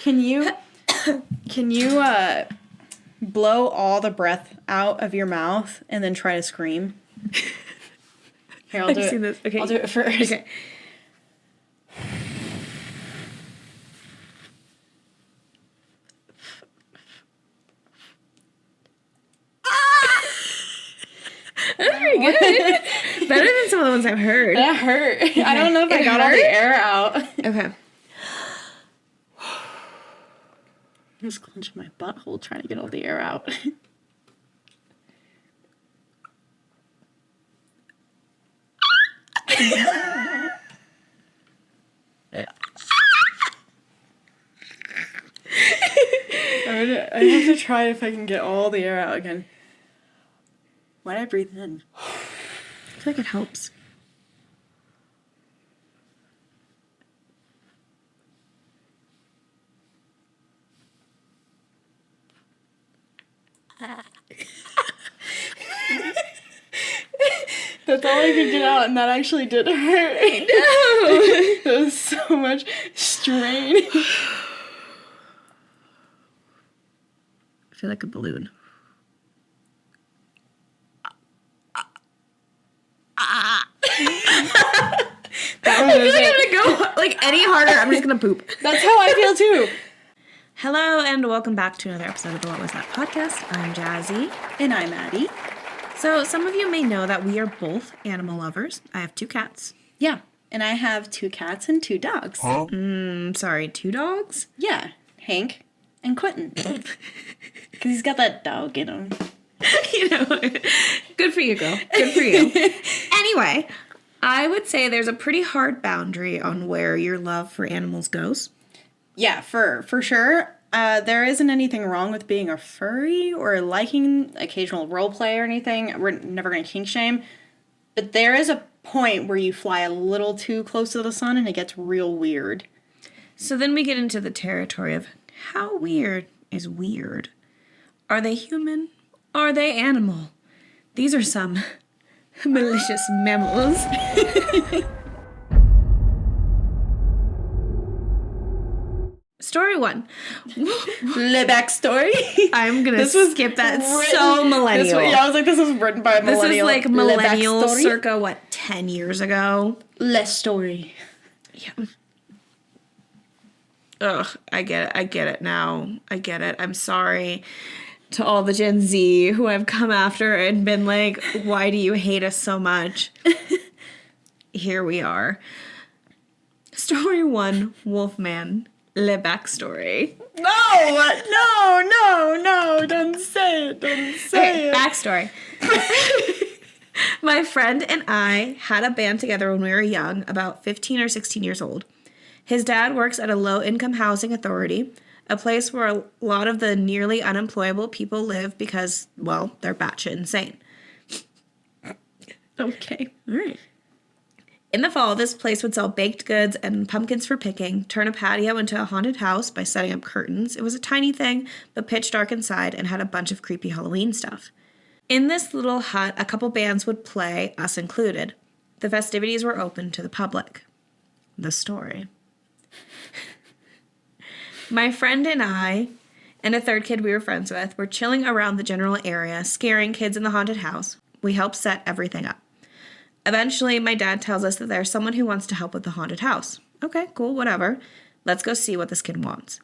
Can you blow all the breath out of your mouth and then try to scream? Here, I'll do it. This. Okay. I'll do it first. Okay. That's pretty good. Better than some of the ones I've heard. That hurt. Okay. I don't know if I got all the air out. Okay. I'm just clenching my butthole trying to get all the air out. I have to try if I can get all the air out again. Why did I breathe in? I feel like it helps. That's all I could get out, and that actually did hurt. I know. There was so much strain. I feel like a balloon. I feel like I'm gonna go like any harder. I'm just gonna poop. That's how I feel too. Hello and welcome back to another episode of the What Was That podcast. I'm Jazzy. And I'm Addi. So some of you may know that we are both animal lovers. I have 2 cats. Yeah, and I have 2 cats and 2 dogs. Huh? Sorry, 2 dogs? Yeah, Hank and Quentin. Because he's got that dog in him. You know, good for you, girl. Good for you. Anyway, I would say there's a pretty hard boundary on where your love for animals goes. Yeah, for sure. There isn't anything wrong with being a furry or liking occasional role play or anything. We're never going to kink shame. But there is a point where you fly a little too close to the sun and it gets real weird. So then we get into the territory of how weird is weird. Are they human? Are they animal? These are some malicious mammals. Story 1. The backstory. I'm going to skip that. It's so millennial. I was like, this was written by a millennial. This is like millennial circa, 10 years ago? Less story. Yeah. Ugh, I get it now. I get it. I'm sorry to all the Gen Z who I've come after and been like, why do you hate us so much? Here we are. Story 1, Wolfman. Le backstory. No, don't say it. Okay, backstory. My friend and I had a band together when we were young, about 15 or 16 years old. His dad works at a low-income housing authority, a place where a lot of the nearly unemployable people live because, well, they're batshit insane. Okay. All right. In the fall, this place would sell baked goods and pumpkins for picking, turn a patio into a haunted house by setting up curtains. It was a tiny thing, but pitch dark inside and had a bunch of creepy Halloween stuff. In this little hut, a couple bands would play, us included. The festivities were open to the public. The story. My friend and I, and a third kid we were friends with, were chilling around the general area, scaring kids in the haunted house. We helped set everything up. Eventually, my dad tells us that there's someone who wants to help with the haunted house. Okay, cool, whatever. Let's go see what this kid wants.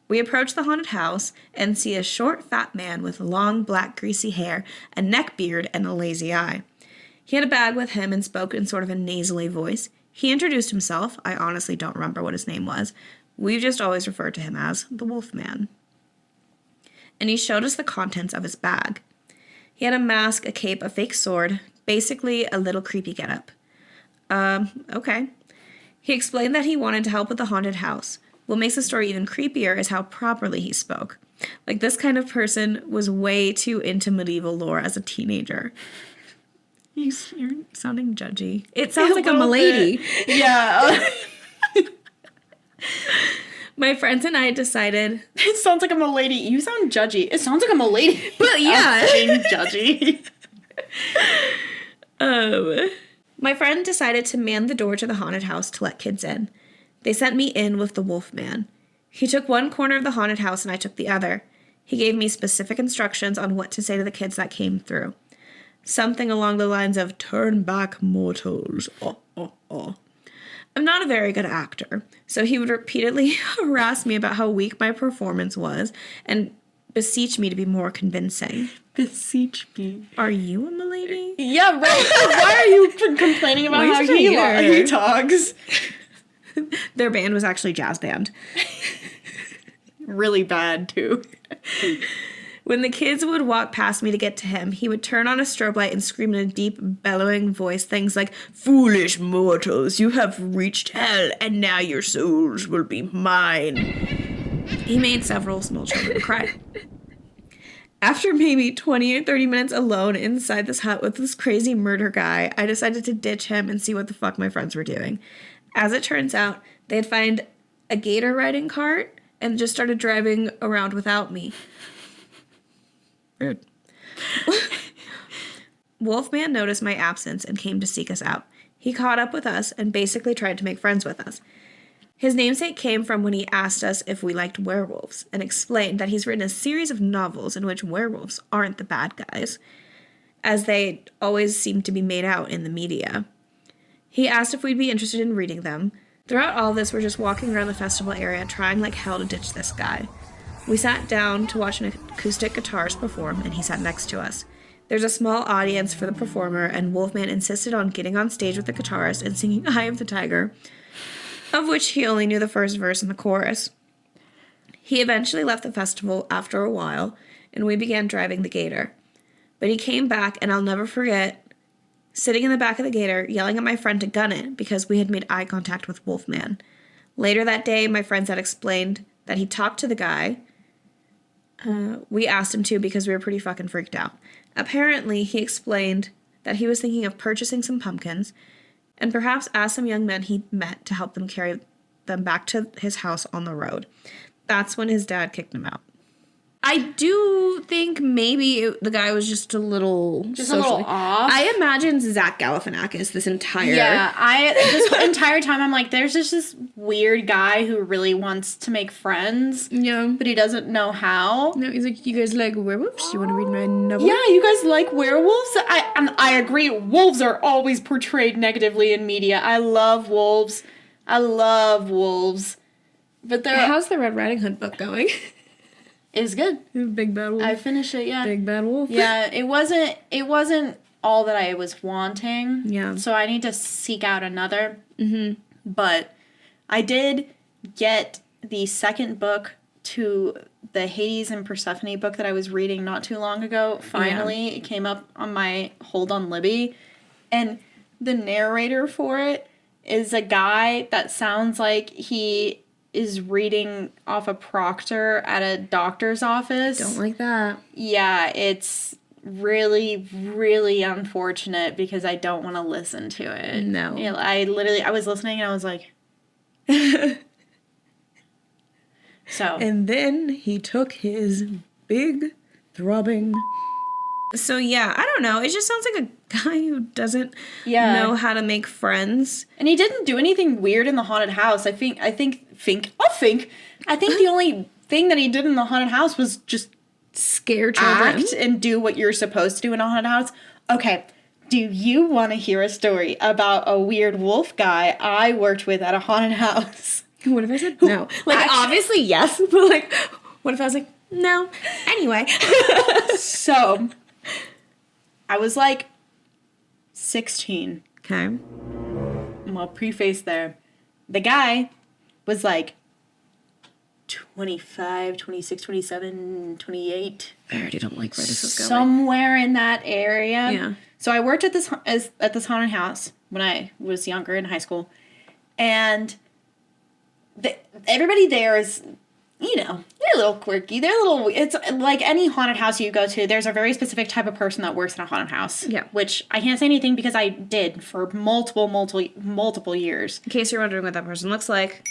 We approach the haunted house and see a short, fat man with long, black, greasy hair, a neck beard, and a lazy eye. He had a bag with him and spoke in sort of a nasally voice. He introduced himself. I honestly don't remember what his name was. We've just always referred to him as the Wolfman. And he showed us the contents of his bag. He had a mask, a cape, a fake sword, basically a little creepy getup. Okay. He explained that he wanted to help with the haunted house. What makes the story even creepier is how properly he spoke. Like, this kind of person was way too into medieval lore as a teenager. You're sounding judgy. It sounds like a milady. Yeah. My friends and I decided... It sounds like I'm a lady. You sound judgy. It sounds like I'm a lady. But yeah. I'm being judgy. My friend decided to man the door to the haunted house to let kids in. They sent me in with the Wolfman. He took one corner of the haunted house and I took the other. He gave me specific instructions on what to say to the kids that came through. Something along the lines of, turn back mortals. Oh, oh, oh. I'm not a very good actor, so he would repeatedly harass me about how weak my performance was and beseech me to be more convincing. Beseech me. Are you a milady? Yeah, right. Why are you complaining about how he talks? Their band was actually jazz band. Really bad, too. When the kids would walk past me to get to him, he would turn on a strobe light and scream in a deep, bellowing voice things like, foolish mortals, you have reached hell, and now your souls will be mine. He made several small children cry. After maybe 20 or 30 minutes alone inside this hut with this crazy murder guy, I decided to ditch him and see what the fuck my friends were doing. As it turns out, they'd find a gator riding cart and just started driving around without me. Rude. Wolfman noticed my absence and came to seek us out. He caught up with us and basically tried to make friends with us. His namesake came from when he asked us if we liked werewolves and explained that he's written a series of novels in which werewolves aren't the bad guys, as they always seem to be made out in the media. He asked if we'd be interested in reading them. Throughout all this, we're just walking around the festival area trying like hell to ditch this guy. We sat down to watch an acoustic guitarist perform, and he sat next to us. There's a small audience for the performer, and Wolfman insisted on getting on stage with the guitarist and singing Eye of the Tiger, of which he only knew the first verse and the chorus. He eventually left the festival after a while, and we began driving the gator. But he came back, and I'll never forget sitting in the back of the gator, yelling at my friend to gun it because we had made eye contact with Wolfman. Later that day, my friends had explained that he talked to the guy. We asked him to because we were pretty fucking freaked out. Apparently, he explained that he was thinking of purchasing some pumpkins and perhaps asked some young men he met to help them carry them back to his house on the road. That's when his dad kicked him out. I do think maybe the guy was just a little little off. I imagine Zach Galifianakis this entire... Yeah, this entire time I'm like, there's just this weird guy who really wants to make friends. Yeah. But he doesn't know how. No, he's like, you guys like werewolves? You want to read my novel? Yeah, you guys like werewolves? And I agree, wolves are always portrayed negatively in media. I love wolves. But How's the Red Riding Hood book going? It was good. Big bad wolf. I finished it, yeah. Big bad wolf. Yeah, it wasn't all that I was wanting. Yeah. So I need to seek out another. Mm-hmm. But I did get the second book to the Hades and Persephone book that I was reading not too long ago. Finally, It came up on my Hold on Libby. And the narrator for it is a guy that sounds like he is reading off a proctor at a doctor's office. Don't like that. Yeah, it's really, really unfortunate because I don't want to listen to it. No. You know, I was listening and I was like... So. And then he took his big throbbing... So yeah, I don't know. It just sounds like a guy who doesn't know how to make friends. And he didn't do anything weird in the haunted house. I think the only thing that he did in the haunted house was just scare children. Act and do what you're supposed to do in a haunted house. Okay, do you want to hear a story about a weird wolf guy I worked with at a haunted house? What if I said no? Like, obviously yes, but like, what if I was like, no? Anyway. So, I was like 16. Okay. Well, preface there. The guy was like 25, 26, 27, 28. I already don't like where this is going. Somewhere in that area. Yeah. So I worked at this haunted house when I was younger in high school. And everybody there is, you know, they're a little quirky. It's like any haunted house you go to, there's a very specific type of person that works in a haunted house. Yeah. Which I can't say anything because I did for multiple years. In case you're wondering what that person looks like.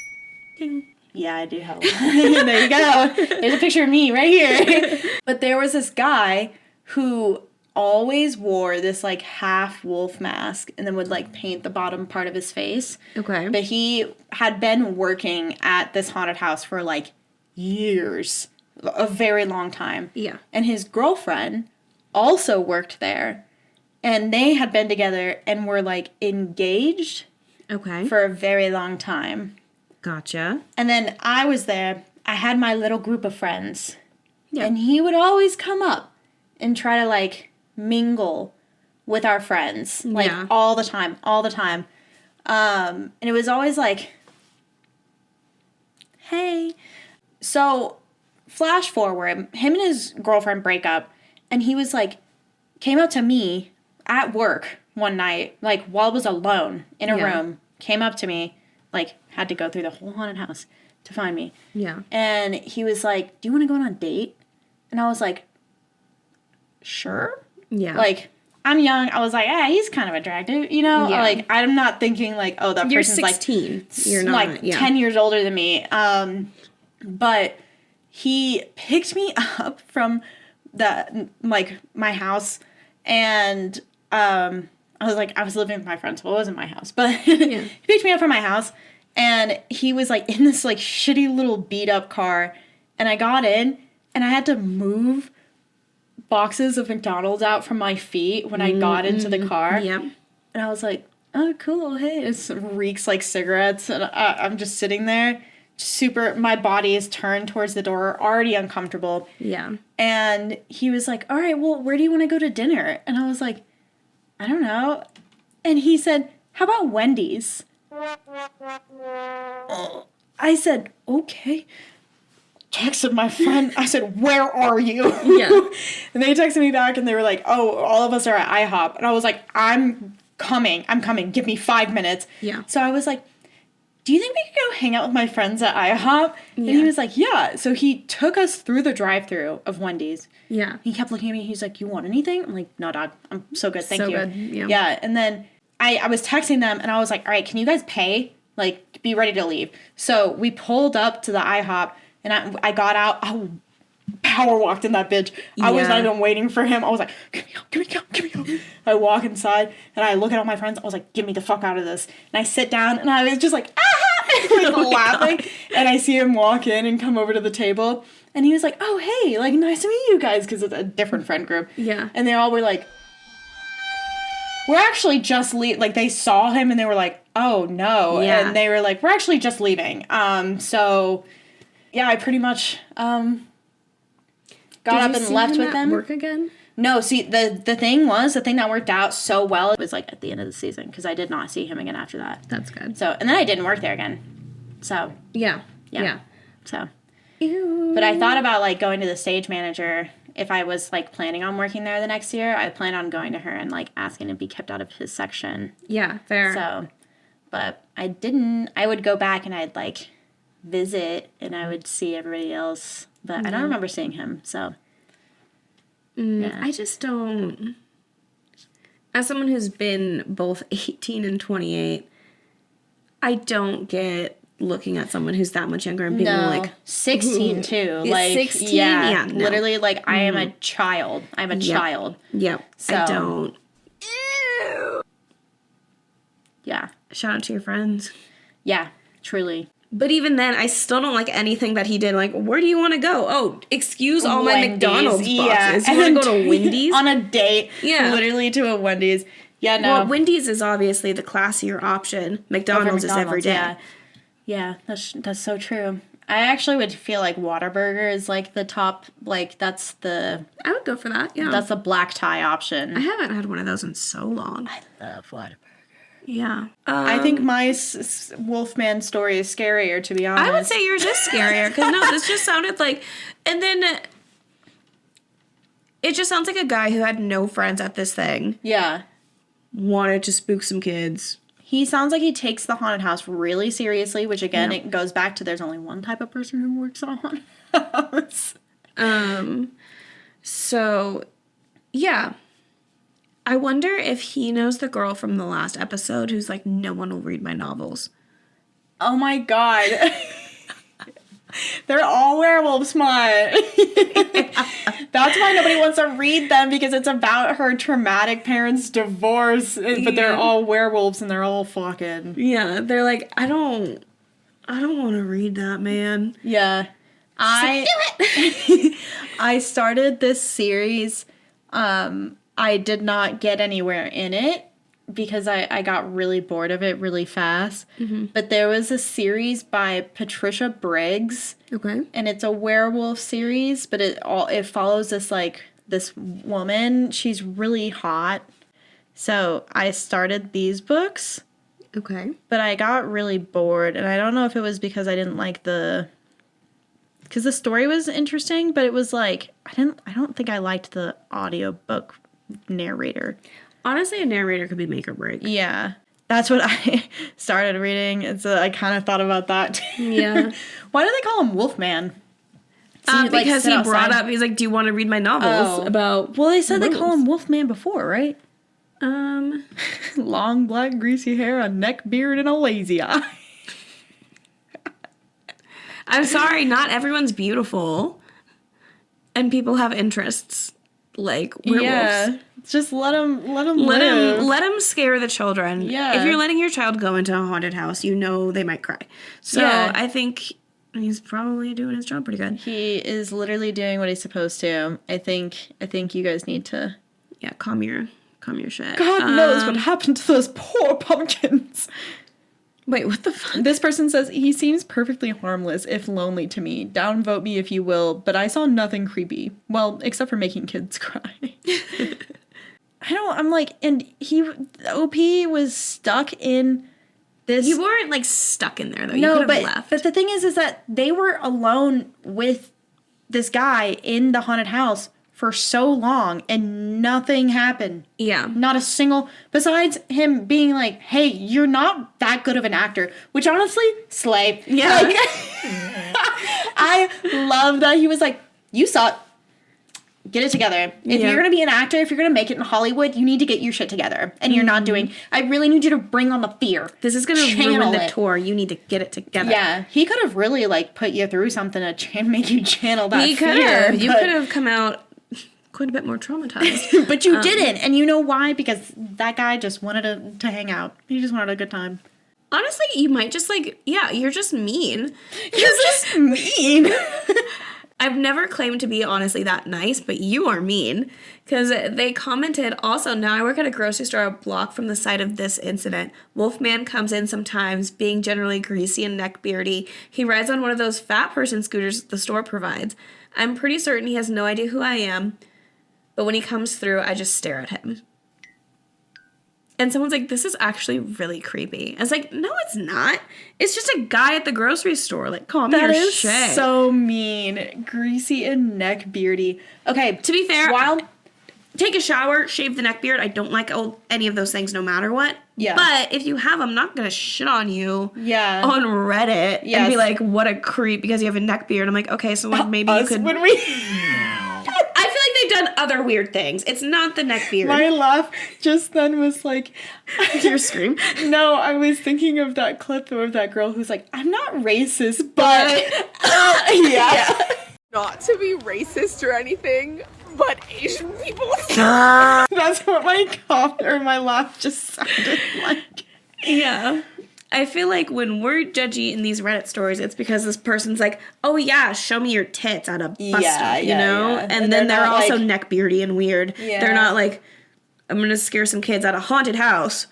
Ding. Yeah, I do have one. There you go. There's a picture of me right here. But there was this guy who always wore this, like, half wolf mask and then would, like, paint the bottom part of his face. Okay. But he had been working at this haunted house for, like, years. A very long time. Yeah. And his girlfriend also worked there. And they had been together and were, like, engaged Okay. for a very long time. Gotcha. And then I was there. I had my little group of friends. Yeah. And he would always come up and try to, like, mingle with our friends. Like, Yeah. all the time. All the time. And it was always like, hey. So, flash forward. Him and his girlfriend break up. And he was, like, came up to me at work one night, like, while I was alone in a room. Came up to me, like, had to go through the whole haunted house to find me. Yeah. And he was like, do you want to go on a date? And I was like, sure. Yeah. Like, I'm young. I was like, he's kind of attractive, you know? Yeah. Like, I'm not thinking, like, oh, that You're person's, 16. like, You're not, like, yeah. 10 years older than me. But he picked me up from my house, and I was living with my friends, so it wasn't my house, but he picked me up from my house, and he was, like, in this, like, shitty little beat-up car, and I got in, and I had to move boxes of McDonald's out from my feet when I got into the car. Yep. And I was like, oh, cool, hey, it reeks like cigarettes, and I'm just sitting there, my body is turned towards the door, already uncomfortable. Yeah. And he was like, all right, well, where do you want to go to dinner? And I was like, I don't know. And he said, how about Wendy's? I said, okay. Texted my friend. I said, where are you? Yeah. And they texted me back and they were like, oh, all of us are at IHOP. And I was like, I'm coming. Give me 5 minutes. Yeah. So I was like, do you think we could go hang out with my friends at IHOP? And he was like, yeah. So he took us through the drive-thru of Wendy's. Yeah. He kept looking at me. He's like, you want anything? I'm like, no, dog. I'm so good. Thank you. Good. Yeah. Yeah. And then I was texting them and I was like, all right, can you guys pay? Like, be ready to leave. So we pulled up to the IHOP and I got out. I power walked in that bitch. I was not even waiting for him. I was like, give me out. I walk inside and I look at all my friends. I was like, get me the fuck out of this. And I sit down and I was just like, like laughing. God. And I see him walk in and come over to the table. And he was like, oh, hey, like, nice to meet you guys. Because it's a different friend group. Yeah. And they all were like, we're actually just leaving. Like, they saw him and they were like, oh, no. Yeah. And they were like, we're actually just leaving. So, yeah, I pretty much got up and left with them. Work again? No, see, the thing that worked out so well, it was, like, at the end of the season. Because I did not see him again after that. That's good. So, and then I didn't work there again. So. Yeah. So. Ew. But I thought about, like, going to the stage manager. If I was, like, planning on working there the next year, I plan on going to her and, like, asking to be kept out of his section. Yeah, fair. So, but I didn't. I would go back and I'd, like, visit and I would see everybody else. But I don't remember seeing him, so. Yeah. I just don't. As someone who's been both 18 and 28, I don't get looking at someone who's that much younger and being like 16 too. Like 16? yeah, No. literally like I am a child. I'm a child. Yep. So, I don't. Ew. Yeah. Shout out to your friends. Yeah, truly. But even then, I still don't like anything that he did. Like, where do you want to go? Oh, excuse all my Wendy's, McDonald's boxes. Yeah. You want to go to Wendy's? On a date. Yeah. Literally to a Wendy's. Yeah, no. Well, Wendy's is obviously the classier option. McDonald's is every day. Yeah, yeah, that's so true. I actually would feel like Whataburger is like the top, like that's the... I would go for that, yeah. That's the black tie option. I haven't had one of those in so long. I love Whataburger. Yeah. I think my Wolfman story is scarier, to be honest. I would say yours is scarier, because no, this just sounded like... And then it just sounds like a guy who had no friends at this thing. Yeah. Wanted to spook some kids. He sounds like he takes the haunted house really seriously, which again, it goes back to there's only one type of person who works on haunted house. So, yeah. I wonder if he knows the girl from the last episode who's like, no one will read my novels. Oh my god. They're all werewolf smut. That's why nobody wants to read them, because it's about her traumatic parents' divorce, but they're all werewolves and they're all fucking. Yeah, they're like, I don't want to read that, man. Yeah. Do it. I started this series. I did not get anywhere in it because I got really bored of it really fast. Mm-hmm. But there was a series by Patricia Briggs. Okay. And it's a werewolf series, but it follows this woman. She's really hot. So I started these books. Okay. But I got really bored, and I don't know if it was because I didn't like because the story was interesting, but it was like I don't think I liked the audiobook narrator. Honestly, a narrator could be make or break. Yeah. That's what I started reading, and so I kind of thought about that too. Yeah. Why do they call him Wolfman? Because he brought up, he's like, do you want to read my novels about Well, they said they call him Wolfman before, right? Long, black, greasy hair, a neck beard, and a lazy eye. I'm sorry, not everyone's beautiful. And people have interests like werewolves. Yeah. Just let them live. Let them scare the children. Yeah. If you're letting your child go into a haunted house, you know they might cry. So Yeah. I think he's probably doing his job pretty good. He is literally doing what he's supposed to. I think you guys need to calm your shit. God knows what happened to those poor pumpkins. Wait, what the fuck? This person says, he seems perfectly harmless, if lonely to me. Downvote me if you will, but I saw nothing creepy. Well, except for making kids cry. And OP was stuck in this. You weren't, like, stuck in there, though. No, you could have left. But the thing is that they were alone with this guy in the haunted house for so long, and nothing happened. Yeah. Not a single, besides him being like, hey, you're not that good of an actor, which honestly, slay. Yeah. Like, I love that he was like, you suck. Get it together. If you're going to be an actor, if you're going to make it in Hollywood, you need to get your shit together. And you're not doing, I really need you to bring on the fear. This is going to ruin the tour. You need to get it together. Yeah. He could have really, like, put you through something to make you channel that fear. He could have. You could have come out quite a bit more traumatized. But you didn't. And you know why? Because that guy just wanted to hang out. He just wanted a good time. Honestly, you might just you're just mean. You're just mean. I've never claimed to be honestly that nice, but you are mean. Because they commented, also, now I work at a grocery store a block from the site of this incident. Wolfman comes in sometimes, being generally greasy and neckbeardy. He rides on one of those fat person scooters the store provides. I'm pretty certain he has no idea who I am. But when he comes through, I just stare at him. And someone's like, this is actually really creepy. I was like, no, it's not. It's just a guy at the grocery store. Like, calm your shit. That is so mean. Greasy and neckbeardy. Okay. To be fair, take a shower, shave the neckbeard. I don't like any of those things no matter what. Yeah. But if you have them, I'm not going to shit on you on Reddit yes. and be like, what a creep because you have a neckbeard. I'm like, okay, so maybe you could... When we... I feel like they've done other weird things. It's not the neckbeard. My laugh just then was like... Your scream? No, I was thinking of that clip of that girl who's like, I'm not racist, but... yeah. Not to be racist or anything, but Asian people... That's what my laugh just sounded like. Yeah. I feel like when we're judgy in these Reddit stories, it's because this person's like, oh yeah, show me your tits at a bus stop, you know? Yeah. And then they're also like, neckbeardy and weird. Yeah. They're not like, I'm going to scare some kids at a haunted house.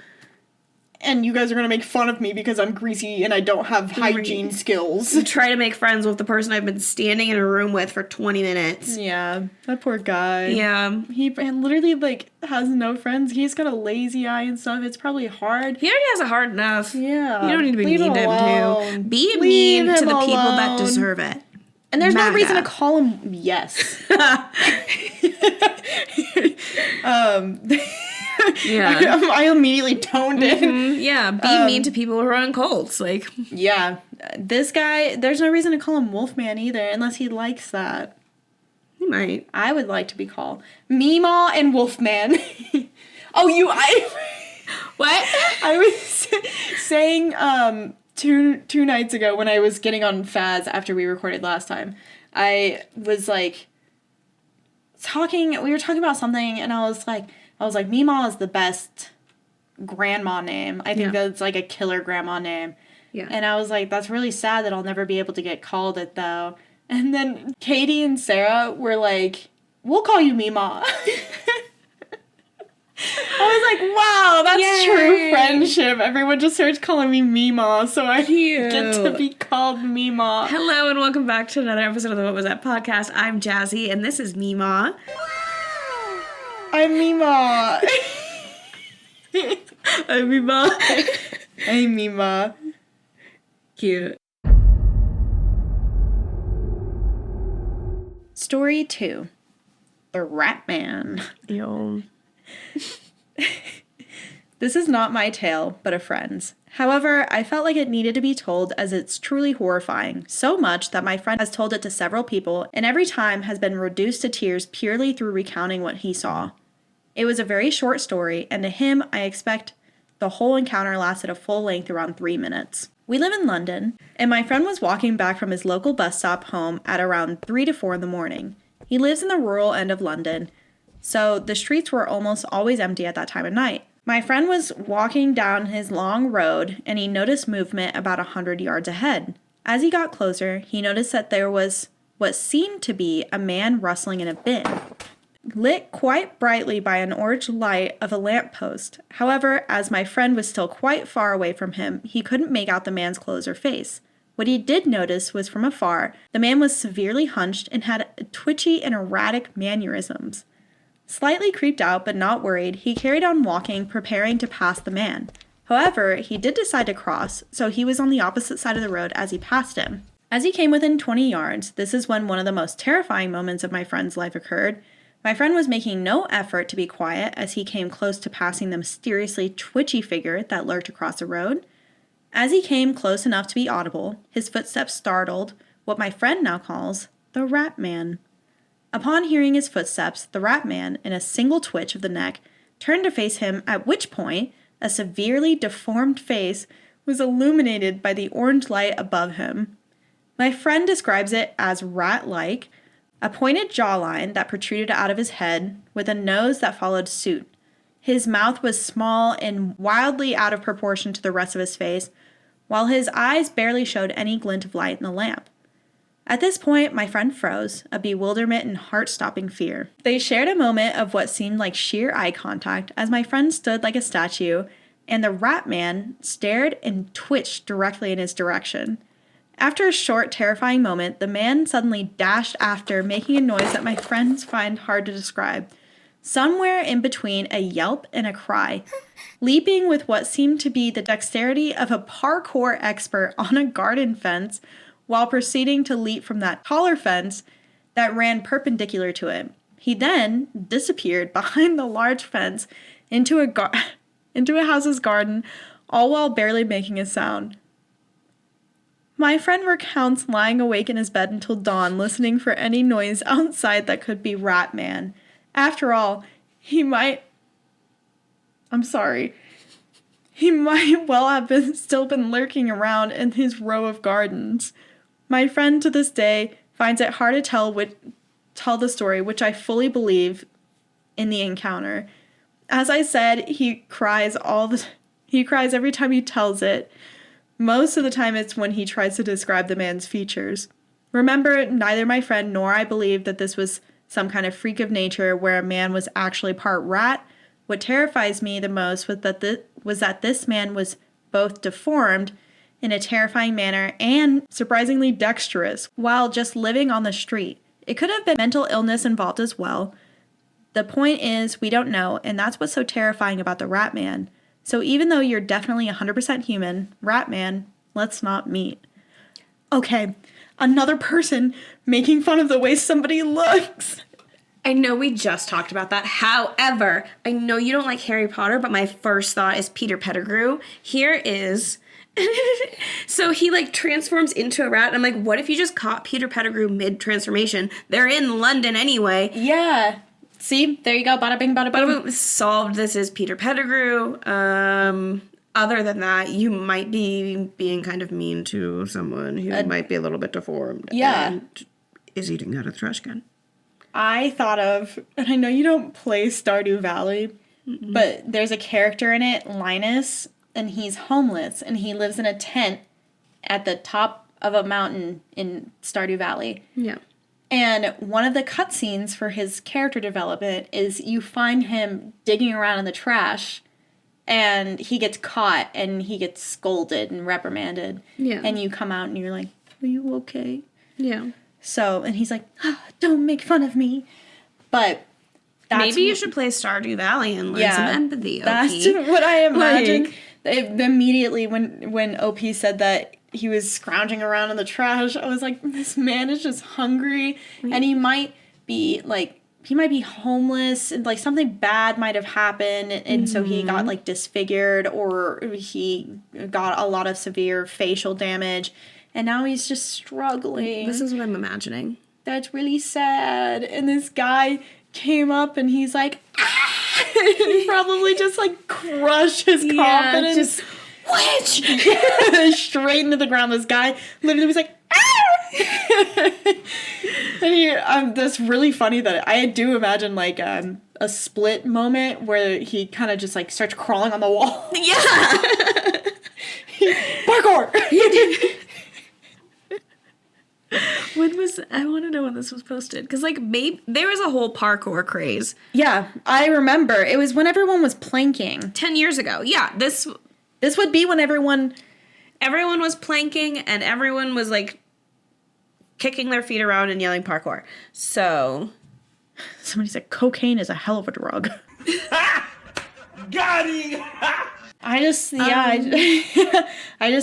And you guys are going to make fun of me because I'm greasy and I don't have hygiene skills. Try to make friends with the person I've been standing in a room with for 20 minutes. Yeah, that poor guy. Yeah. He literally, like, has no friends. He's got a lazy eye and stuff. It's probably hard. He already has it hard enough. Yeah. You don't need to be mean to him, too. Be mean to the people that deserve it. And there's no reason to call him yes. Yeah. I immediately toned in. Mm-hmm. Yeah, be mean to people who run cults. Like, yeah. This guy, there's no reason to call him Wolfman either, unless he likes that. He might. I would like to be called Meemaw and Wolfman. What? I was saying, two nights ago when I was getting on Faz after we recorded last time, I was like we were talking about something, and I was like, Meemaw is the best grandma name. I think that's like a killer grandma name. Yeah. And I was like, that's really sad that I'll never be able to get called it though. And then Katie and Sarah were like, we'll call you Meemaw. I was like, wow, that's true friendship. Everyone just starts calling me Meemaw, so I get to be called Meemaw. Hello and welcome back to another episode of the What Was That podcast. I'm Jazzy and this is Meemaw. I'm Meemaw. I'm Meemaw. I'm Meemaw. Cute. Story 2. The Rat Man. Yo. This is not my tale, but a friend's. However, I felt like it needed to be told as it's truly horrifying, so much that my friend has told it to several people and every time has been reduced to tears purely through recounting what he saw. It was a very short story, and to him, I expect the whole encounter lasted a full length around 3 minutes. We live in London, and my friend was walking back from his local bus stop home at around 3 to 4 in the morning. He lives in the rural end of London, so the streets were almost always empty at that time of night. My friend was walking down his long road, and he noticed movement about 100 yards ahead. As he got closer, he noticed that there was what seemed to be a man rustling in a bin, lit quite brightly by an orange light of a lamppost. However, as my friend was still quite far away from him, he couldn't make out the man's clothes or face. What he did notice was from afar, the man was severely hunched and had twitchy and erratic mannerisms. Slightly creeped out but not worried, he carried on walking, preparing to pass the man. However, he did decide to cross, so he was on the opposite side of the road as he passed him. As he came within 20 yards, this is when one of the most terrifying moments of my friend's life occurred. My friend was making no effort to be quiet as he came close to passing the mysteriously twitchy figure that lurked across the road. As he came close enough to be audible, his footsteps startled what my friend now calls the Rat Man. Upon hearing his footsteps, the Rat Man, in a single twitch of the neck, turned to face him, at which point a severely deformed face was illuminated by the orange light above him. My friend describes it as rat-like, a pointed jawline that protruded out of his head, with a nose that followed suit. His mouth was small and wildly out of proportion to the rest of his face, while his eyes barely showed any glint of light in the lamp. At this point, my friend froze, a bewilderment and heart-stopping fear. They shared a moment of what seemed like sheer eye contact as my friend stood like a statue, and the Rat Man stared and twitched directly in his direction. After a short, terrifying moment, the man suddenly dashed after, making a noise that my friends find hard to describe. Somewhere in between a yelp and a cry, leaping with what seemed to be the dexterity of a parkour expert on a garden fence, while proceeding to leap from that taller fence that ran perpendicular to it. He then disappeared behind the large fence into a house's garden, all while barely making a sound. My friend recounts lying awake in his bed until dawn, listening for any noise outside that could be Rat Man. After all, he might well have still been lurking around in his row of gardens. My friend to this day finds it hard to tell the story, which I fully believe in the encounter. As I said, he cries every time he tells it. Most of the time it's when he tries to describe the man's features. Remember, neither my friend nor I believe that this was some kind of freak of nature where a man was actually part rat. What terrifies me the most was that this man was both deformed in a terrifying manner and surprisingly dexterous while just living on the street. It could have been mental illness involved as well. The point is, we don't know, and that's what's so terrifying about the Rat Man. So even though you're definitely 100% human, Rat Man, let's not meet. Okay, another person making fun of the way somebody looks. I know we just talked about that. However, I know you don't like Harry Potter, but my first thought is Peter Pettigrew. Here is... So he transforms into a rat. I'm like, what if you just caught Peter Pettigrew mid-transformation? They're in London anyway. Yeah. See? There you go. Bada bing, bada boom. Solved. This is Peter Pettigrew. other than that, you might be being kind of mean to someone who might be a little bit deformed. Yeah. And is eating out of the trash can. I thought of, and I know you don't play Stardew Valley, but there's a character in it, Linus, and he's homeless, and he lives in a tent at the top of a mountain in Stardew Valley. Yeah. And one of the cutscenes for his character development is you find him digging around in the trash, and he gets caught, and he gets scolded and reprimanded. Yeah. And you come out, and you're like, are you okay? Yeah. So, and he's like, don't make fun of me. But that's maybe you should play Stardew Valley and learn some empathy, OP. That's what I imagined. Immediately when OP said that he was scrounging around in the trash, I was like, this man is just hungry. And he might be homeless, and like something bad might have happened, and so he got like disfigured, or he got a lot of severe facial damage, and now he's just struggling. This is what I'm imagining. That's really sad. And this guy came up and he's like, he probably just like crushed his confidence. Witch! Straight into the ground. This guy literally was like, and he, that's really funny that I do imagine like a split moment where he kind of just like starts crawling on the wall. Yeah! Parkour! I want to know when this was posted. Because, like, maybe there was a whole parkour craze. Yeah, I remember. It was when everyone was planking. 10 years ago. Yeah, this would be when everyone was planking and everyone was, like, kicking their feet around and yelling parkour. So. Somebody said cocaine is a hell of a drug. Got him! I just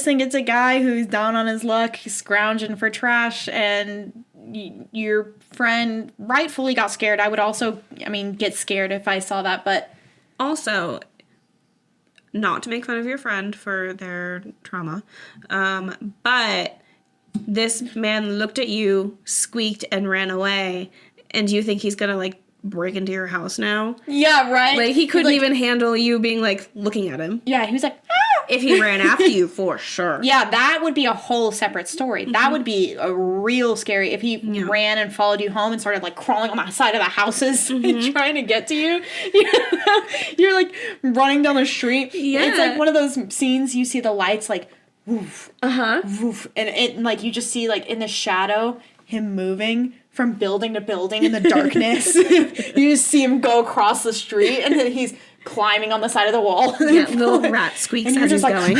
think it's a guy who's down on his luck, he's scrounging for trash, and your friend rightfully got scared. I would also, get scared if I saw that, but... Also, not to make fun of your friend for their trauma, but this man looked at you, squeaked, and ran away, and you think he's gonna, like, break into your house now? Yeah, right? Like, he couldn't even handle you being, like, looking at him. Yeah, he was like, ah! If he ran after you, for sure. Yeah, that would be a whole separate story. Mm-hmm. That would be a real scary, if he ran and followed you home and started, like, crawling on the side of the houses and trying to get to you. You're, like, running down the street. Yeah. It's like one of those scenes you see the lights, like, woof, woof, and like, you just see, like, in the shadow, him moving from building to building in the darkness. You just see him go across the street, and then he's climbing on the side of the wall. Yeah, little rat squeaks as he's going.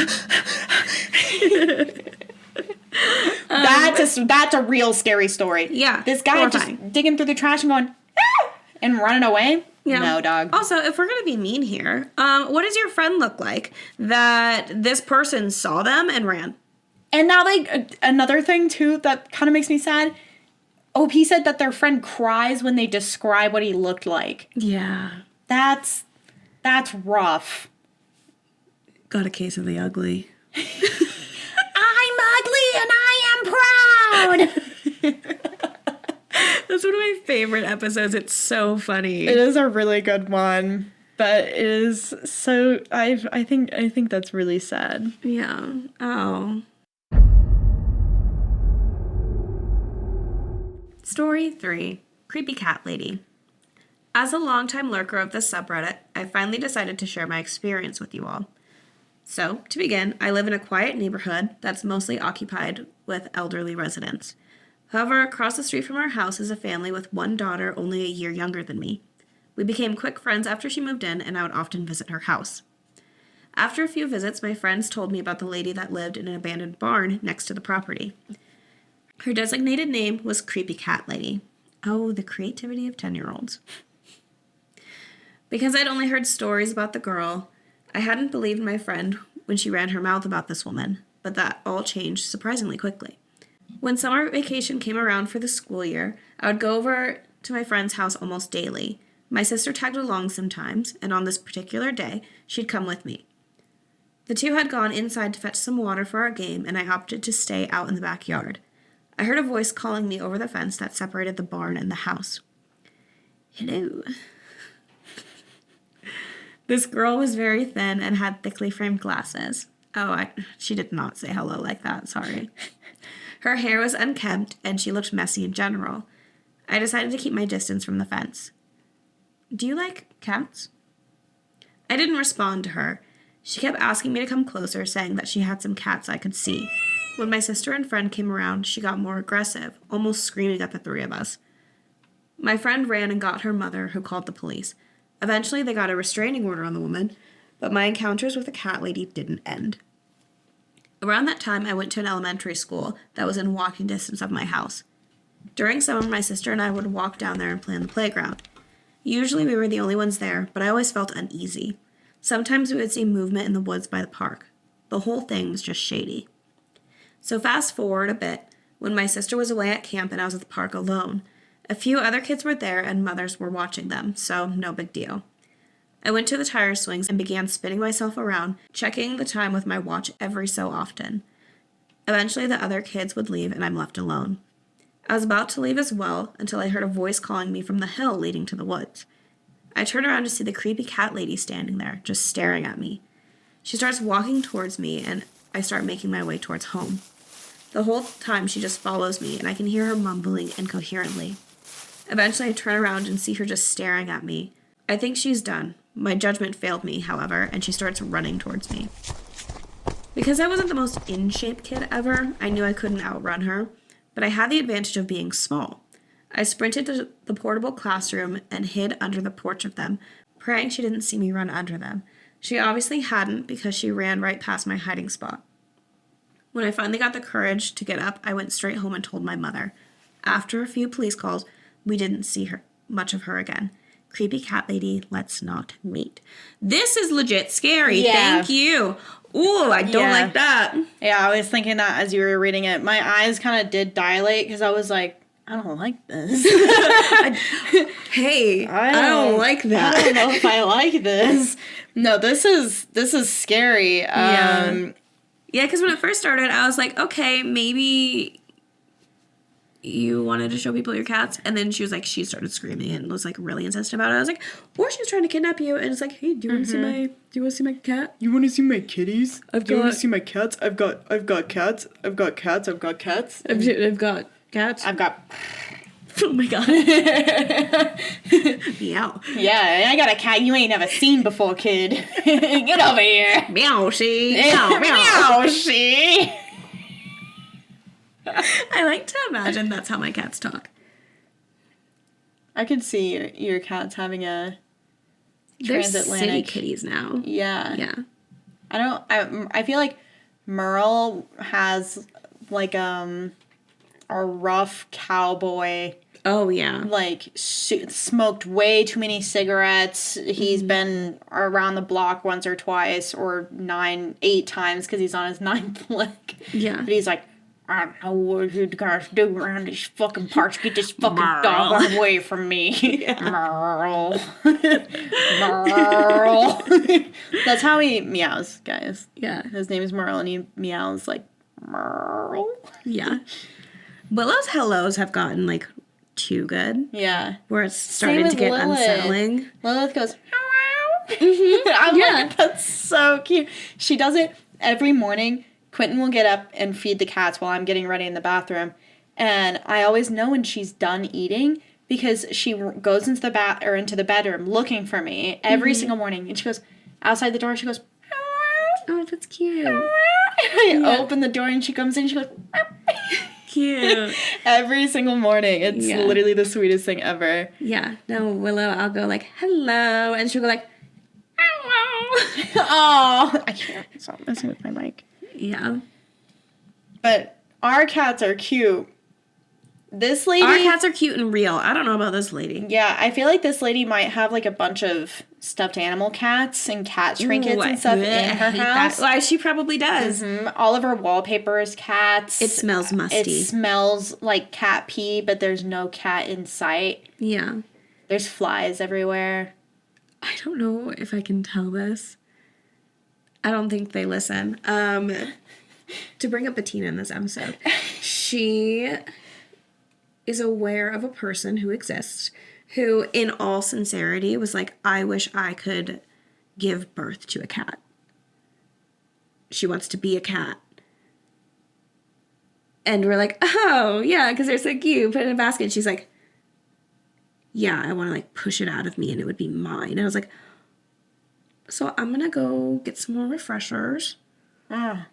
That's a real scary story. Yeah. This guy just digging through the trash and going, ah! And running away. Yeah. No, dog. Also, if we're going to be mean here, what does your friend look like that this person saw them and ran? And now another thing too that kind of makes me sad, OP said that their friend cries when they describe what he looked like. Yeah. That's rough. Got a case of the ugly. I'm ugly and I am proud. That's one of my favorite episodes. It's so funny. It is a really good one, but it is so I think that's really sad. Yeah. Oh. Story 3. Creepy Cat Lady. As a longtime lurker of this subreddit, I finally decided to share my experience with you all. So, to begin, I live in a quiet neighborhood that's mostly occupied with elderly residents. However, across the street from our house is a family with one daughter only a year younger than me. We became quick friends after she moved in, and I would often visit her house. After a few visits, my friends told me about the lady that lived in an abandoned barn next to the property. Her designated name was Creepy Cat Lady. Oh, the creativity of 10-year-olds. Because I'd only heard stories about the girl, I hadn't believed my friend when she ran her mouth about this woman, but that all changed surprisingly quickly. When summer vacation came around for the school year, I would go over to my friend's house almost daily. My sister tagged along sometimes, and on this particular day, she'd come with me. The two had gone inside to fetch some water for our game, and I opted to stay out in the backyard. I heard a voice calling me over the fence that separated the barn and the house. Hello. This girl was very thin and had thickly framed glasses. Oh, she did not say hello like that, sorry. Her hair was unkempt, and she looked messy in general. I decided to keep my distance from the fence. Do you like cats? I didn't respond to her. She kept asking me to come closer, saying that she had some cats I could see. When my sister and friend came around, she got more aggressive, almost screaming at the three of us. My friend ran and got her mother, who called the police. Eventually, they got a restraining order on the woman, but my encounters with the cat lady didn't end. Around that time, I went to an elementary school that was in walking distance of my house. During summer, my sister and I would walk down there and play on the playground. Usually, we were the only ones there, but I always felt uneasy. Sometimes we would see movement in the woods by the park. The whole thing was just shady. So fast forward a bit, when my sister was away at camp and I was at the park alone. A few other kids were there and mothers were watching them, so no big deal. I went to the tire swings and began spinning myself around, checking the time with my watch every so often. Eventually, the other kids would leave and I'm left alone. I was about to leave as well until I heard a voice calling me from the hill leading to the woods. I turn around to see the creepy cat lady standing there, just staring at me. She starts walking towards me, and I start making my way towards home. The whole time she just follows me, and I can hear her mumbling incoherently. Eventually I turn around and see her just staring at me. I think she's done. My judgment failed me, however, and she starts running towards me. Because I wasn't the most in-shape kid ever, I knew I couldn't outrun her, but I had the advantage of being small. I sprinted to the portable classroom and hid under the porch of them, praying she didn't see me run under them. She obviously hadn't because she ran right past my hiding spot. When I finally got the courage to get up, I went straight home and told my mother. After a few police calls, we didn't see much of her again. Creepy cat lady, let's not meet. This is legit scary. Yeah. Thank you. Ooh, I don't like that. Yeah, I was thinking that as you were reading it. My eyes kind of did dilate because I was like, I don't like this. Hey, I don't like that. I don't know if I like this. No, this is scary. Yeah, because when it first started, I was like, okay, maybe you wanted to show people your cats. And then she started screaming and was like really insistent about it. I was like, or she was trying to kidnap you. And it's like, hey, do you want to see my cat? You want to see my kitties? Do you want to see my cats? I've got cats. I've got cats. I've got cats. I've got. Oh my god. Meow. Yeah, I got a cat you ain't never seen before, kid. Get over here. Meow, she. Meow, meow, she. I like to imagine that's how my cats talk. I could see your cats having a transatlantic. They're city kitties now. Yeah. Yeah. I feel like Merle has like a rough cowboy. Oh yeah. Like smoked way too many cigarettes. He's been around the block once or twice or 8 times because he's on his 9th lick. Yeah. But he's like, I don't know what you guys do around these fucking parts. Get this fucking dog away from me. Yeah. Merle. Merle. That's how he meows, guys. Yeah. His name is Merle, and he meows like Merle. Yeah. Willow's hellos have gotten like too good. Yeah. Where it's starting to get unsettling. Lilith goes, hello. I'm like, that's so cute. She does it every morning. Quentin will get up and feed the cats while I'm getting ready in the bathroom. And I always know when she's done eating because she goes into the bedroom looking for me every single morning. And she goes outside the door. She goes, hello. Oh, that's cute. I open the door and she comes in. She goes, cute. Every single morning. It's literally the sweetest thing ever. Yeah. No, Willow, I'll go like, hello. And she'll go like, hello. Oh, I can't stop messing with my mic. Yeah. But our cats are cute. This lady... Our cats are cute and real. I don't know about this lady. Yeah, I feel like this lady might have like a bunch of stuffed animal cats and cat trinkets and stuff in her house. Why, she probably does. Mm-hmm. All of her wallpaper is cats. It smells musty. It smells like cat pee, but there's no cat in sight. Yeah. There's flies everywhere. I don't know if I can tell this. I don't think they listen. To bring up Bettina in this episode, she is aware of a person who exists who, in all sincerity, was like, I wish I could give birth to a cat. She wants to be a cat. And we're like, oh, yeah, because they're so cute. Put it in a basket. And she's like, yeah, I want to, like, push it out of me and it would be mine. And I was like, so I'm going to go get some more refreshers. You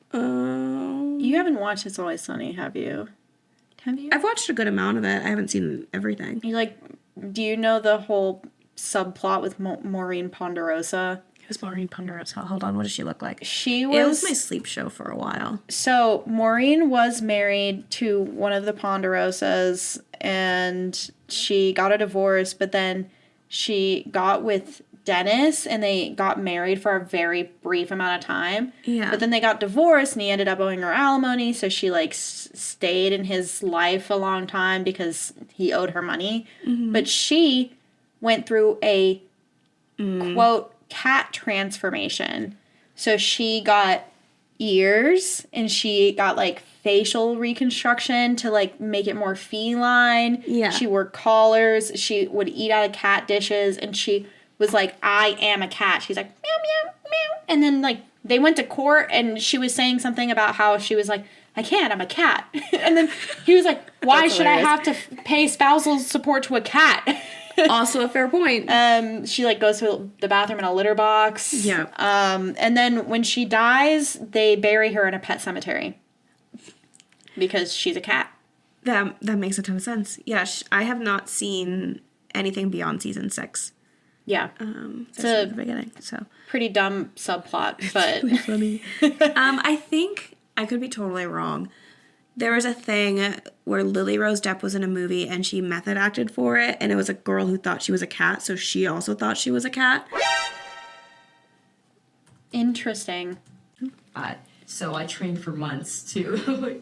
haven't watched It's Always Sunny, have you? Have you? I've watched a good amount of it. I haven't seen everything. You like, do you know the whole subplot with Maureen Ponderosa? Who's Maureen Ponderosa? Hold on, what does she look like? It was my sleep show for a while. So Maureen was married to one of the Ponderosas, and she got a divorce, but then she got with Dennis, and they got married for a very brief amount of time. Yeah. But then they got divorced, and he ended up owing her alimony, so she, like, stayed in his life a long time because he owed her money. Mm-hmm. But she went through a, quote, cat transformation. So she got ears, and she got, like, facial reconstruction to, like, make it more feline. Yeah. She wore collars. She would eat out of cat dishes, and she was like, I am a cat. She's like, meow, meow, meow. And then, like, they went to court, and she was saying something about how she was like, I can't, I'm a cat. And then he was like, why should I have to pay spousal support to a cat? Also a fair point. She, like, goes to the bathroom in a litter box. Yeah. And then when she dies, they bury her in a pet cemetery. Because she's a cat. That makes a ton of sense. Yeah, I have not seen anything beyond season 6. Yeah. It's at the beginning, so. Pretty dumb subplot, but. Really funny. I think, I could be totally wrong. There was a thing where Lily Rose Depp was in a movie and she method acted for it, and it was a girl who thought she was a cat, so she also thought she was a cat. Interesting. So I trained for months to,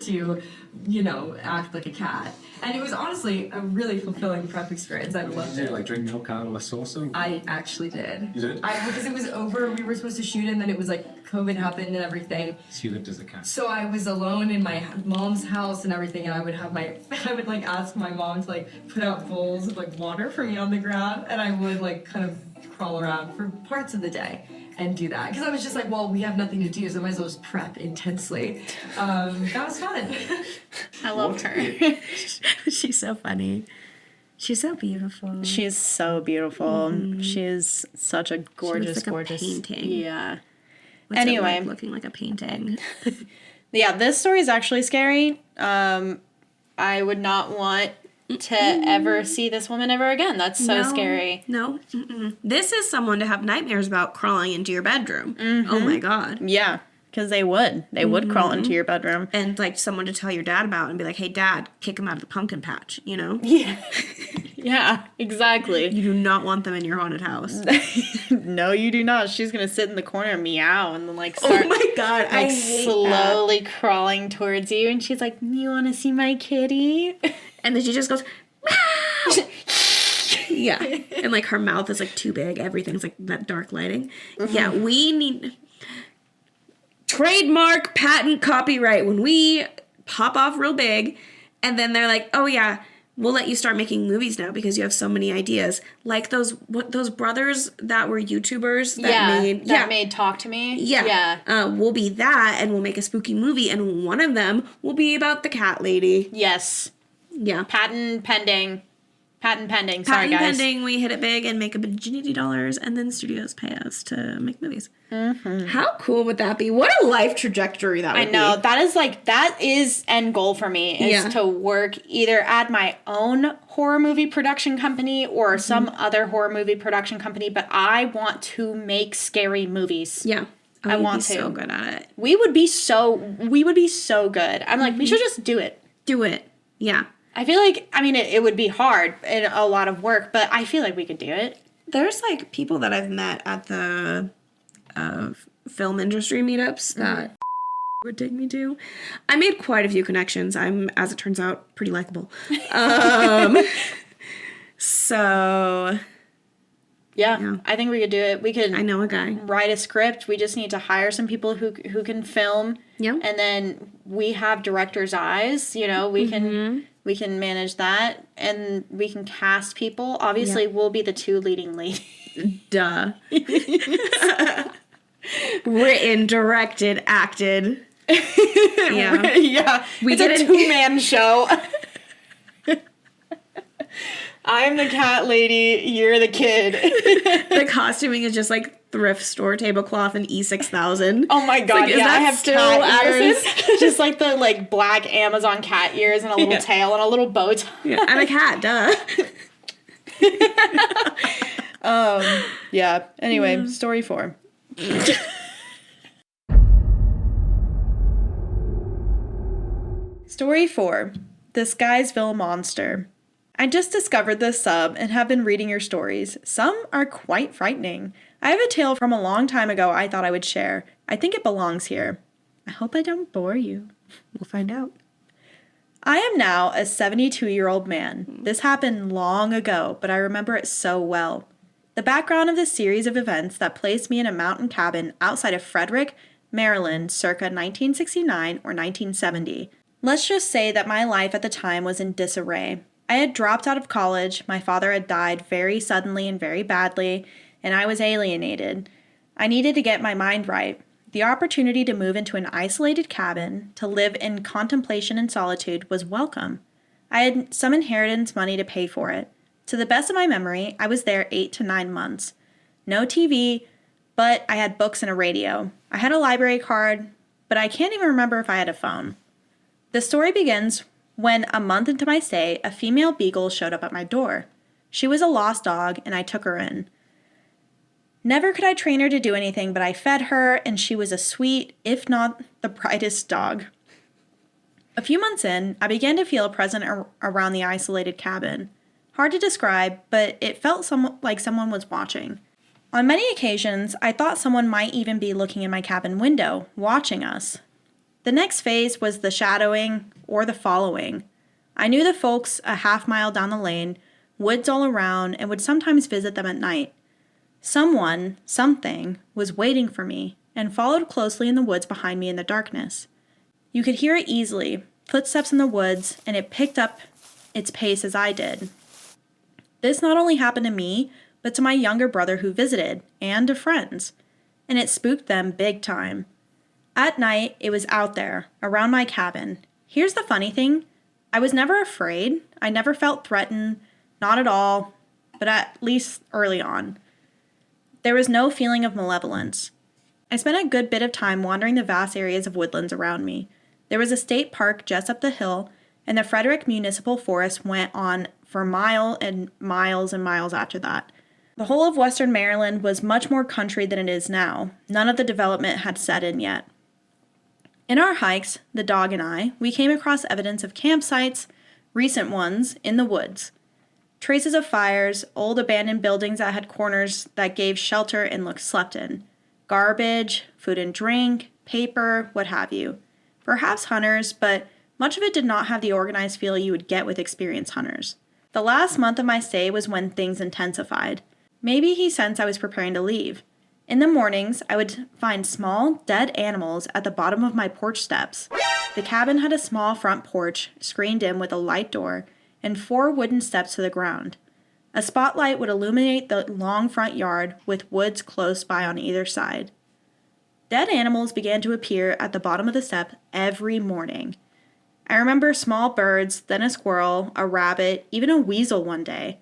you know, act like a cat. And it was honestly a really fulfilling prep experience. I loved Did it. you, like, drink milk out of a saucer? I actually did. You did? Because it was over, we were supposed to shoot, and then it was like COVID happened and everything. So you lived as a cat. So I was alone in my mom's house and everything, and I would like ask my mom to like put out bowls of like water for me on the ground, and I would like kind of crawl around for parts of the day and do that. Because I was just like, well, we have nothing to do, so I might as well just prep intensely. That was fun. I love her. She's so funny. She's so beautiful. She's so beautiful. She is such a gorgeous, like gorgeous. a painting. Yeah. What's Anyway. it like looking like a painting. Yeah, this story is actually scary. I would not want to ever see this woman ever again. That's so scary. No. This is someone to have nightmares about crawling into your bedroom. Oh my God. Yeah, because they would. They would crawl into your bedroom. And like someone to tell your dad about and be like, hey, Dad, kick him out of the pumpkin patch, you know? Yeah. Yeah, exactly. You do not want them in your haunted house. No, you do not. She's going to sit in the corner and meow and then like start God, I like hate slowly crawling towards you. And she's like, you want to see my kitty? And then she just goes, meow! Yeah. And like her mouth is like too big. Everything's like that dark lighting. Yeah, we need trademark, patent, copyright when we pop off real big. And then they're like, oh yeah, we'll let you start making movies now because you have so many ideas. Like those brothers that were YouTubers that made Talk to Me. Yeah. We'll be that and we'll make a spooky movie and one of them will be about the cat lady. Yes. Yeah. Patent pending. Sorry, Patent guys. pending, we hit it big and make $1 and then studios pay us to make movies. Mm-hmm. How cool would that be? What a life trajectory that would be. I know. That is end goal for me, is to work either at my own horror movie production company or some other horror movie production company, but I want to make scary movies. Yeah. I want to. So good at it. We would be so good. I'm like, we should just do it. Do it. Yeah. I feel like, I mean, it would be hard and a lot of work, but I feel like we could do it. There's like people that I've met at the film industry meetups that would take me to. I made quite a few connections. I'm, as it turns out, pretty likable. So yeah, I think we could do it. We could. I know a guy. Write a script. We just need to hire some people who can film. Yeah. And then we have director's eyes. You know, we can manage that, and we can cast people. Obviously, we'll be the two leading ladies. Duh. Written, directed, acted. Yeah. Yeah. We It's a didn't- 2-man show. I'm the cat lady, you're the kid. The costuming is just like thrift store tablecloth and E6000. Oh my god, like, is yeah, that I have still cat ears. Addison? Just like the like black Amazon cat ears and a little Yeah. tail and a little bow tie. Yeah, I'm a cat, duh. Yeah. Anyway, story 4. Story 4. The Scaysville Monster. I just discovered this sub and have been reading your stories. Some are quite frightening. I have a tale from a long time ago I thought I would share. I think it belongs here. I hope I don't bore you. We'll find out. I am now a 72-year-old man. This happened long ago, but I remember it so well. The background of this series of events that placed me in a mountain cabin outside of Frederick, Maryland, circa 1969 or 1970. Let's just say that my life at the time was in disarray. I had dropped out of college, my father had died very suddenly and very badly, and I was alienated. I needed to get my mind right. The opportunity to move into an isolated cabin, to live in contemplation and solitude, was welcome. I had some inheritance money to pay for it. To the best of my memory, I was there 8 to 9 months. No TV, but I had books and a radio. I had a library card, but I can't even remember if I had a phone. The story begins when, a month into my stay, a female beagle showed up at my door. She was a lost dog, and I took her in. Never could I train her to do anything, but I fed her, and she was a sweet, if not the brightest dog. A few months in, I began to feel a presence around the isolated cabin. Hard to describe, but it felt like someone was watching. On many occasions, I thought someone might even be looking in my cabin window, watching us. The next phase was the shadowing or the following. I knew the folks a half-mile down the lane, woods all around, and would sometimes visit them at night. Someone, something, was waiting for me and followed closely in the woods behind me in the darkness. You could hear it easily, footsteps in the woods, and it picked up its pace as I did. This not only happened to me, but to my younger brother who visited, and to friends, and it spooked them big time. At night, it was out there, around my cabin. Here's the funny thing. I was never afraid. I never felt threatened. Not at all. But at least early on. There was no feeling of malevolence. I spent a good bit of time wandering the vast areas of woodlands around me. There was a state park just up the hill, and the Frederick Municipal Forest went on for miles and miles and miles after that. The whole of western Maryland was much more country than it is now. None of the development had set in yet. In our hikes, the dog and I, we came across evidence of campsites, recent ones, in the woods. Traces of fires, old abandoned buildings that had corners that gave shelter and looked slept in. Garbage, food and drink, paper, what have you. Perhaps hunters, but much of it did not have the organized feel you would get with experienced hunters. The last month of my stay was when things intensified. Maybe he sensed I was preparing to leave. In the mornings, I would find small, dead animals at the bottom of my porch steps. The cabin had a small front porch, screened in with a light door, and 4 wooden steps to the ground. A spotlight would illuminate the long front yard, with woods close by on either side. Dead animals began to appear at the bottom of the step every morning. I remember small birds, then a squirrel, a rabbit, even a weasel one day.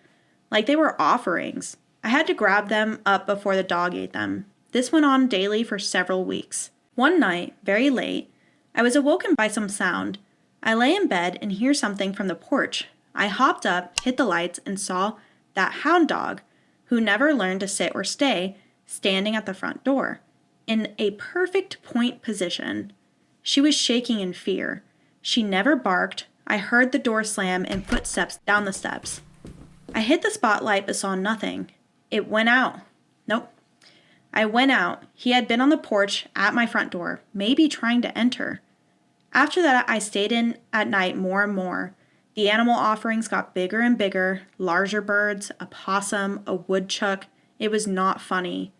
Like they were offerings. I had to grab them up before the dog ate them. This went on daily for several weeks. One night, very late, I was awoken by some sound. I lay in bed and hear something from the porch. I hopped up, hit the lights, and saw that hound dog, who never learned to sit or stay, standing at the front door, in a perfect point position. She was shaking in fear. She never barked. I heard the door slam and footsteps down the steps. I hit the spotlight but saw nothing. It went out. Nope. I went out. He had been on the porch at my front door, maybe trying to enter. After that, I stayed in at night more and more. The animal offerings got bigger and bigger, larger birds, a possum, a woodchuck. It was not funny.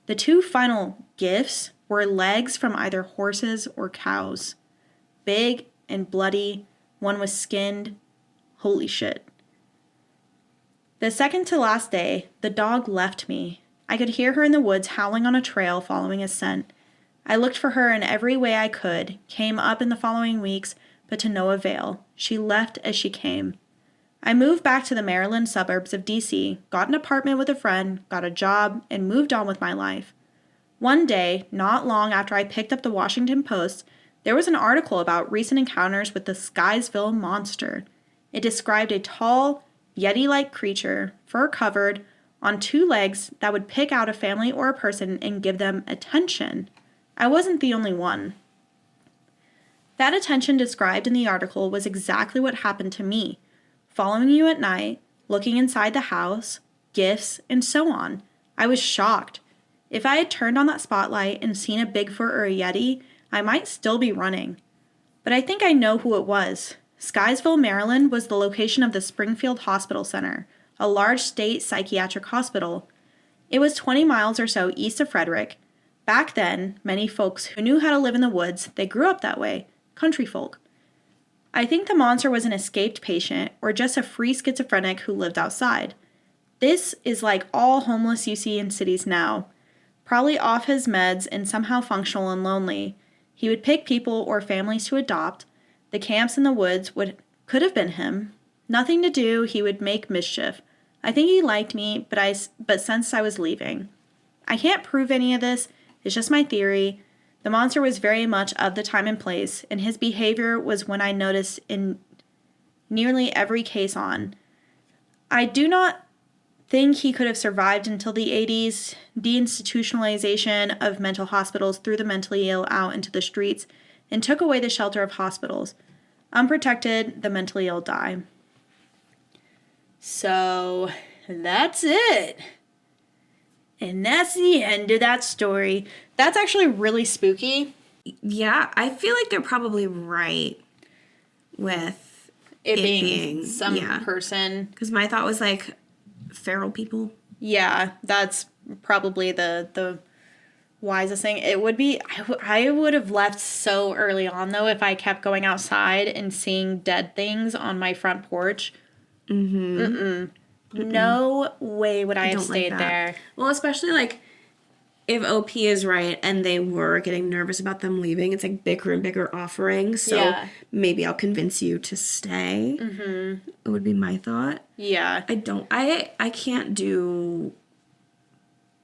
The 2 final gifts were legs from either horses or cows. Big and bloody. One was skinned. Holy shit. The second to last day, the dog left me. I could hear her in the woods howling on a trail following a scent. I looked for her in every way I could, came up in the following weeks, but to no avail. She left as she came. I moved back to the Maryland suburbs of D.C., got an apartment with a friend, got a job, and moved on with my life. One day, not long after I picked up the Washington Post, there was an article about recent encounters with the Skysville monster. It described a tall, Yeti-like creature, fur-covered, on 2 legs that would pick out a family or a person and give them attention. I wasn't the only one. That attention described in the article was exactly what happened to me. Following you at night, looking inside the house, gifts, and so on. I was shocked. If I had turned on that spotlight and seen a Bigfoot or a Yeti, I might still be running. But I think I know who it was. Skysville, Maryland was the location of the Springfield Hospital Center, a large state psychiatric hospital. It was 20 miles or so east of Frederick. Back then, many folks who knew how to live in the woods, they grew up that way, country folk. I think the monster was an escaped patient or just a free schizophrenic who lived outside. This is like all homeless you see in cities now. Probably off his meds and somehow functional and lonely. He would pick people or families to adopt. The camps in the woods could have been him. Nothing to do, he would make mischief. I think he liked me, but since I was leaving. I can't prove any of this, it's just my theory. The monster was very much of the time and place, and his behavior was when I noticed in nearly every case on. I do not think he could have survived until the 80s, deinstitutionalization of mental hospitals threw the mentally ill out into the streets and took away the shelter of hospitals. Unprotected, the mentally ill die. So, that's it. And that's the end of that story. That's actually really spooky. Yeah, I feel like they're probably right with It being some yeah. person. Because my thought was like feral people. Yeah, that's probably the wisest thing. It would be, I would have left so early on, though, if I kept going outside and seeing dead things on my front porch. No way would I have stayed there. Well, especially like if OP is right and they were getting nervous about them leaving, it's like bigger and bigger offerings. So maybe I'll convince you to stay. It would be my thought. Yeah. I can't do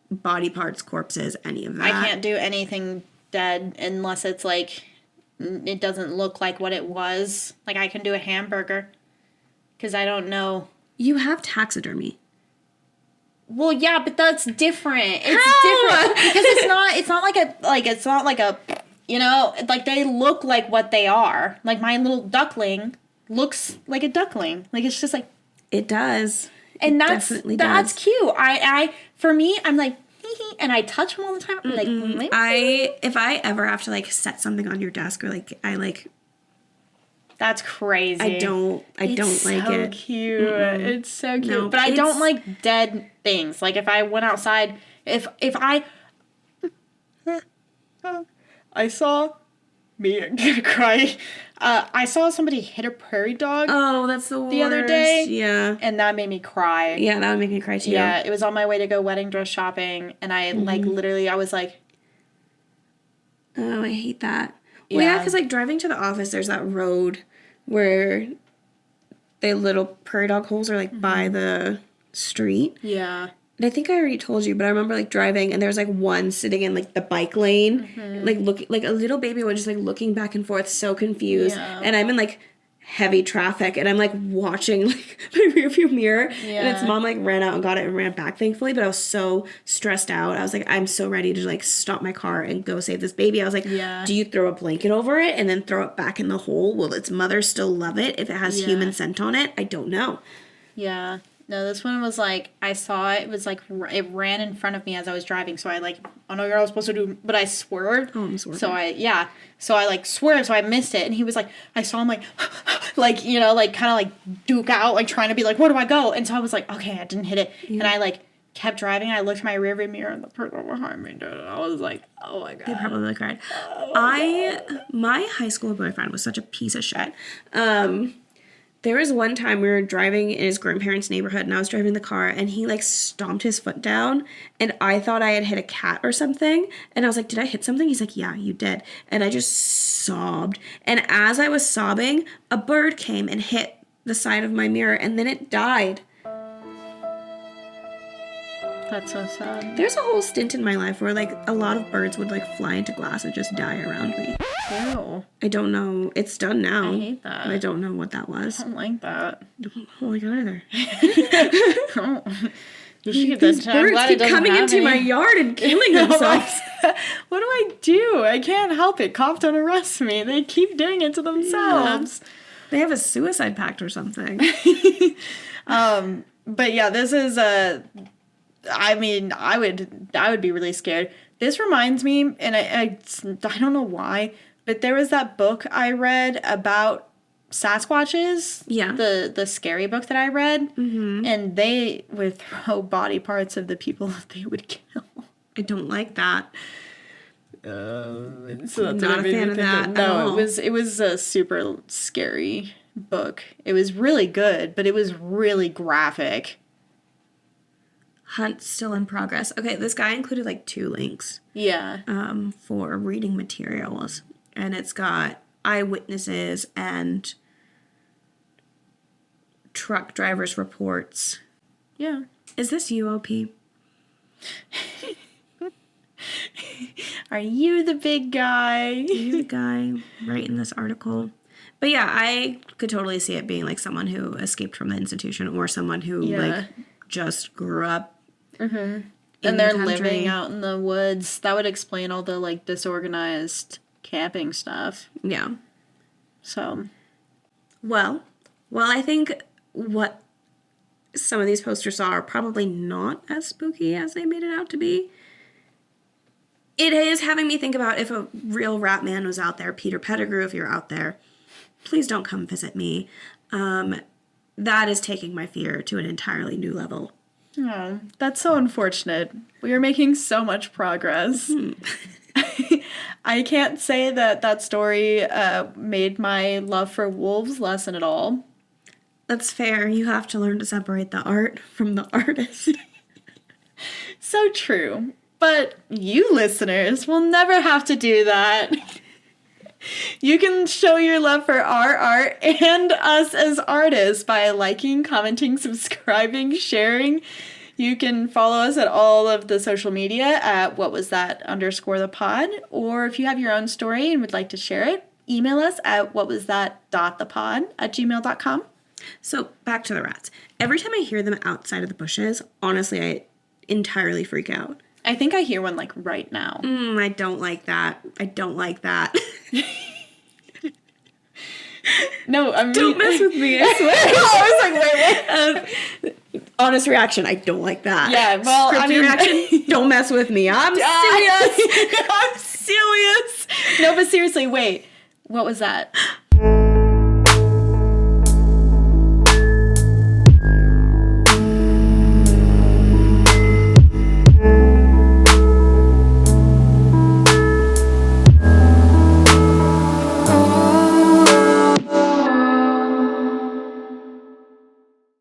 body parts, corpses, any of that. I can't do anything dead unless it's like, it doesn't look like what it was. Like I can do a hamburger because I don't know. You have taxidermy. Well, yeah, but that's different. It's different because it's not like a, you know, like they look like what they are. Like my little duckling looks like a duckling. Like it's just like it does. And that's cute. I for me, I'm like and I touch them all the time. I'm like if I ever have to like set something on your desk or like I like. That's crazy. I don't like it. It's so cute. It's so cute. No, but I don't like dead things. Like if I went outside, if I saw me gonna cry. I saw somebody hit a prairie dog. Oh, that's the worst. The other day. Yeah. And that made me cry. Yeah, that would make me cry too. Yeah, it was on my way to go wedding dress shopping, and I like literally I was like, oh, I hate that. Well, yeah, because like driving to the office, there's that road where the little prairie dog holes are like by the street. Yeah. And I think I already told you, but I remember like driving and there's like one sitting in like the bike lane, like looking like a little baby one just like looking back and forth, so confused. Yeah. And I'm in like heavy traffic and I'm like watching like my rearview mirror and its mom like ran out and got it and ran back thankfully, but I was so stressed out. I was like, I'm so ready to like stop my car and go save this baby. I was like, do you throw a blanket over it and then throw it back in the hole? Will its mother still love it if it has human scent on it? I don't know. Yeah. No, this one was like, I saw it was like, it ran in front of me as I was driving. So I like, I know you're all supposed to do, but I swerved. Oh, I'm swerving. So I like swerved, so I missed it. And he was like, I saw him like, like, you know, like kind of like duke out, like trying to be like, where do I go? And so I was like, okay, I didn't hit it. Yeah. And I like kept driving. I looked in my rearview mirror and the person behind me did it. I was like, oh my God. You probably cried. My high school boyfriend was such a piece of shit. There was one time we were driving in his grandparents' neighborhood, and I was driving the car, and he, like, stomped his foot down, and I thought I had hit a cat or something, and I was like, did I hit something? He's like, yeah, you did. And I just sobbed. And as I was sobbing, a bird came and hit the side of my mirror, and then it died. That's so sad. There's a whole stint in my life where, like, a lot of birds would, like, fly into glass and just die around me. Ew. I don't know. It's done now. I hate that. But I don't know what that was. I don't like that. I don't like it either. Oh. You should get this. I'm Birds glad it keep doesn't coming have into any. my yard and killing themselves. What do I do? I can't help it. Cops don't arrest me. They keep doing it to themselves. They have a suicide pact or something. But yeah, this is I mean, I would be really scared. This reminds me, and I don't know why, but there was that book I read about Sasquatches. Yeah. The scary book that I read. Mm-hmm. And they would throw body parts of the people that they would kill. I don't like that. So that's Not what a made me fan of think that at No, all. it was a super scary book. It was really good, but it was really graphic. Hunt still in progress. Okay, this guy included like 2 links Yeah. for reading materials. And it's got eyewitnesses and truck drivers' reports. Yeah. Is this UOP? Are you the big guy? You're the guy writing this article. But yeah, I could totally see it being like someone who escaped from the institution or someone who like just grew up. And the they're country. living out in the woods. That would explain all the like disorganized camping stuff. Yeah. So, Well, I think what some of these posters saw are probably not as spooky as they made it out to be. It is having me think about if a real rat man was out there. Peter Pettigrew, if you're out there, please don't come visit me. That is taking my fear to an entirely new level. oh, that's so unfortunate. We are making so much progress. I can't say that story made my love for wolves lessen at all. That's fair. You have to learn to separate the art from the artist. So true. But you listeners will never have to do that. You can show your love for our art and us as artists by liking, commenting, subscribing, sharing. You can follow us at all of the social media at whatwasthat_thepod. Or if you have your own story and would like to share it, email us at whatwasthat.thepod@gmail.com. So back to the rats. Every time I hear them outside of the bushes, honestly, I entirely freak out. I think I hear one like right now. I don't like that. I don't like that. No, I mean, Don't mess with me, I swear. I was like, wait. Honest reaction, I don't like that. Yeah, well, I Scripted mean, reaction, don't mess with me. I'm serious. I'm serious. No, but seriously, wait. What was that?